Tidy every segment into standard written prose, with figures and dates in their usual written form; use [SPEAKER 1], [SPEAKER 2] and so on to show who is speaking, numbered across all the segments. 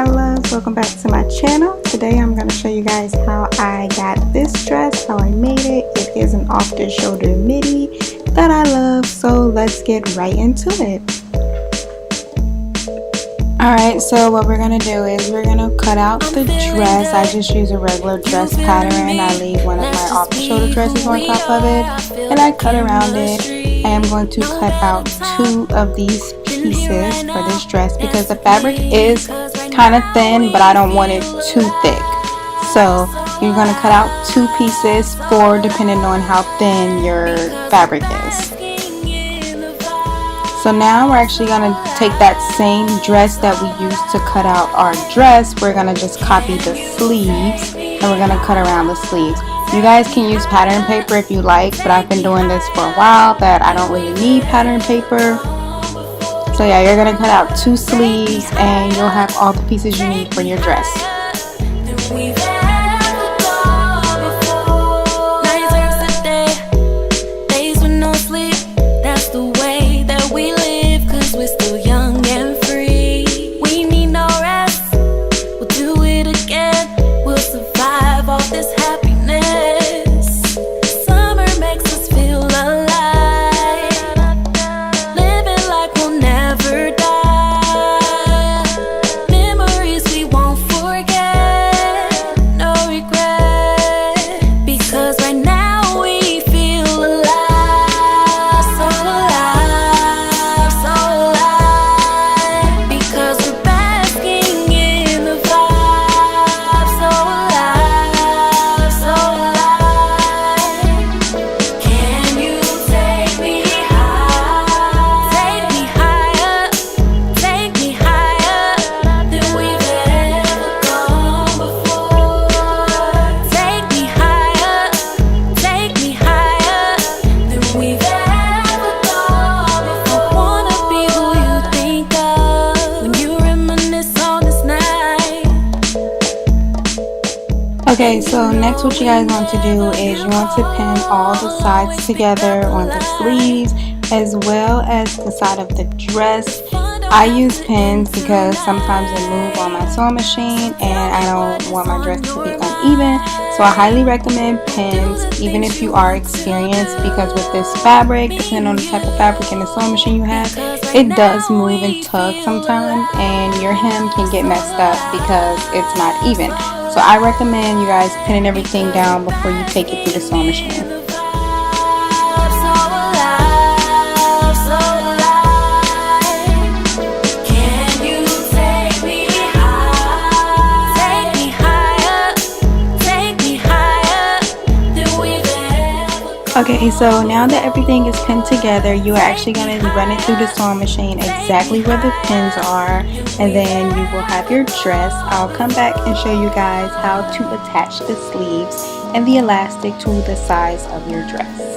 [SPEAKER 1] my loves, welcome back to my channel. Today I'm going to show you guys how I got this dress, how I made it. It is an off the shoulder midi that I love, so let's get right into it. Alright, so what we're going to do is we're going to cut out the dress. I just use a regular dress pattern. I leave one of my off the shoulder dresses on top of it and I cut around it. I am going to cut out 2 of these pieces for this dress because the fabric is kind of thin, but I don't want it too thick. So you're going to cut out 2 pieces, 4 depending on how thin your fabric is. So now we're actually going to take that same dress that we used to cut out our dress. We're going to just copy the sleeves and we're going to cut around the sleeves. You guys can use pattern paper if you like, but I've been doing this for a while that I don't really need pattern paper. So yeah, you're going to cut out 2 sleeves and you'll have all the pieces you need for your dress. Okay, so next what you guys want to do is you want to pin all the sides together on the sleeves as well as the side of the dress. I use pins because sometimes they move on my sewing machine and I don't want my dress to be uneven. So I highly recommend pins even if you are experienced, because with this fabric, depending on the type of fabric and the sewing machine you have, it does move and tug sometimes and your hem can get messed up because it's not even. So I recommend you guys pinning everything down before you take it through the sewing machine. Okay, so now that everything is pinned together, you are actually going to run it through the sewing machine exactly where the pins are, and then you will have your dress. I'll come back and show you guys how to attach the sleeves and the elastic to the size of your dress.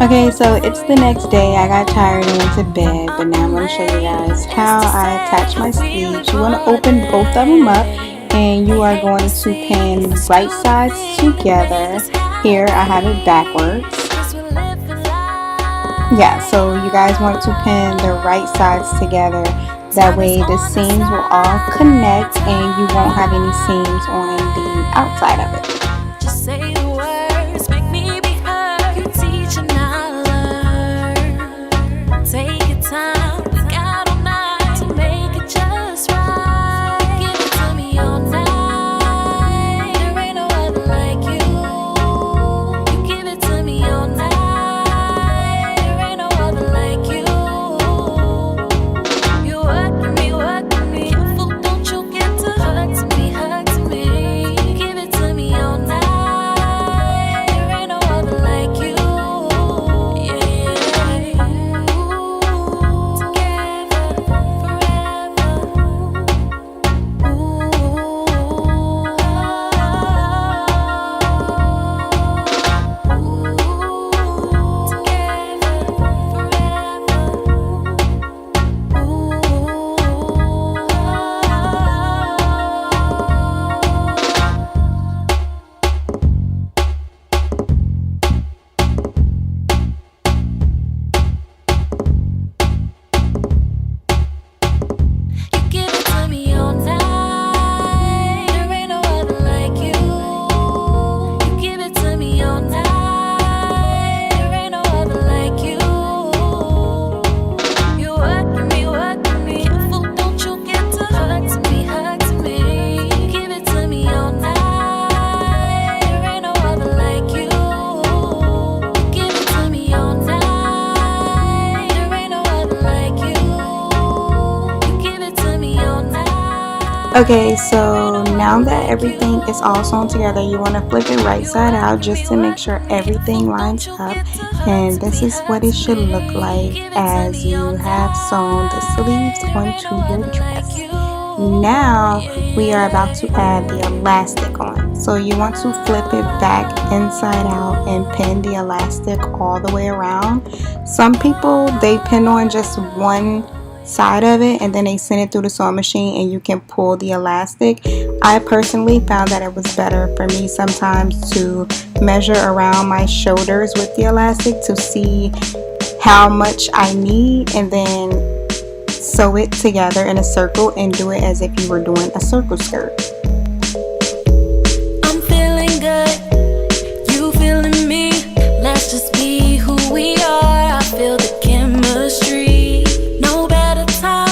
[SPEAKER 1] Okay, so it's the next day. I got tired and went to bed, but now I'm going to show you guys how I attach my sleeves. You want to open both of them up and you are going to pin right sides together. Here I have it backwards. Yeah, so you guys want to pin the right sides together. That way the seams will all connect and you won't have any seams on the outside of it.
[SPEAKER 2] Just say the words, make me be heard. You teach and I learn. Take your time, we got all night to make it just right. Give it to me all night. There ain't no other like you. You give it to me all night. There ain't no other like you. You working me. Careful, don't you get to hurt to me. Give it to me all night. There ain't no other like you. Yeah. Together forever. You give it to me all night. There ain't no other like you. You give it to me all night. There ain't no other like you. You working me. Careful, don't you get to hurt to me. Give it to me all night. There ain't no other like you. You give it to me all night. There ain't no other like you. You give it to me all night.
[SPEAKER 1] Okay, so now that everything is all sewn together, you want to flip it right side out just to make sure everything lines up. And this is what it should look like as you have sewn the sleeves onto your dress. Now we are about to add the elastic on. So you want to flip it back inside out and pin the elastic all the way around. Some people, they pin on just one side of it and then they send it through the sewing machine and you can pull the elastic. I personally found that it was better for me sometimes to measure around my shoulders with the elastic to see how much I need and then sew it together in a circle and do it as if you were doing a circle skirt.
[SPEAKER 2] I'm feeling good, you feeling me. Let's just be who we are. I feel the chemistry. No better time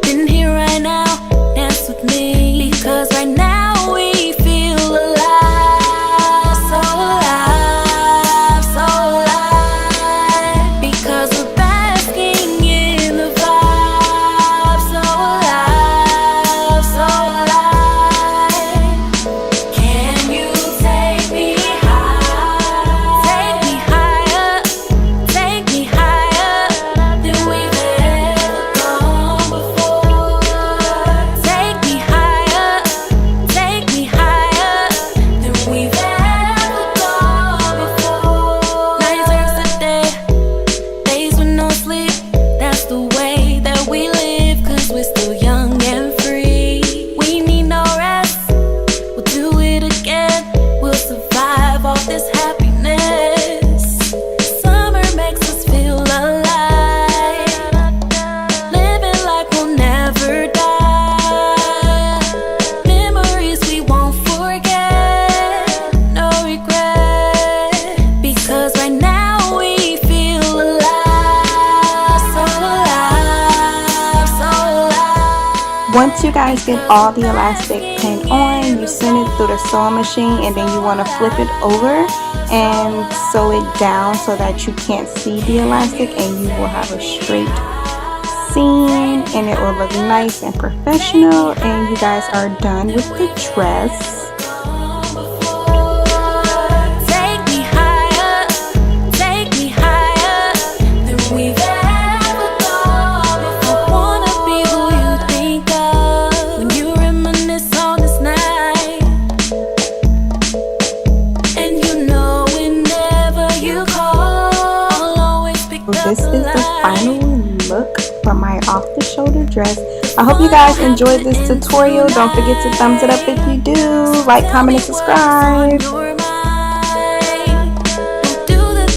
[SPEAKER 2] than here right now. Dance with me, because right now we feel alive. So alive, so alive. Because we're basking in the vibe. So alive, so alive. Can you take me high? Take me higher, take me higher than we've ever gone before. Take me higher than we've ever gone before. Nights turns to day, days with no sleep. That's the way that we live, 'cause we're still young and free. We need no rest, we'll do it again. We'll survive all this happiness. Summer makes us feel alive. Living like we'll never die. Memories we won't forget. No regret. Because right now we feel alive. So alive, so alive.
[SPEAKER 1] Once you guys get all the elastic pinned on, you send it through the sewing machine and then you want to flip it over and sew it down so that you can't see the elastic and you will have a straight seam and it will look nice and professional and you guys are done with the dress.
[SPEAKER 2] Take me higher than we've ever gone before. I wanna be who you think of when you reminisce on this night. And you know whenever you call,
[SPEAKER 1] this is the final look for my off-the-shoulder dress. I hope you guys enjoyed this tutorial. Don't forget to thumbs it up if you do. Like, comment, and subscribe.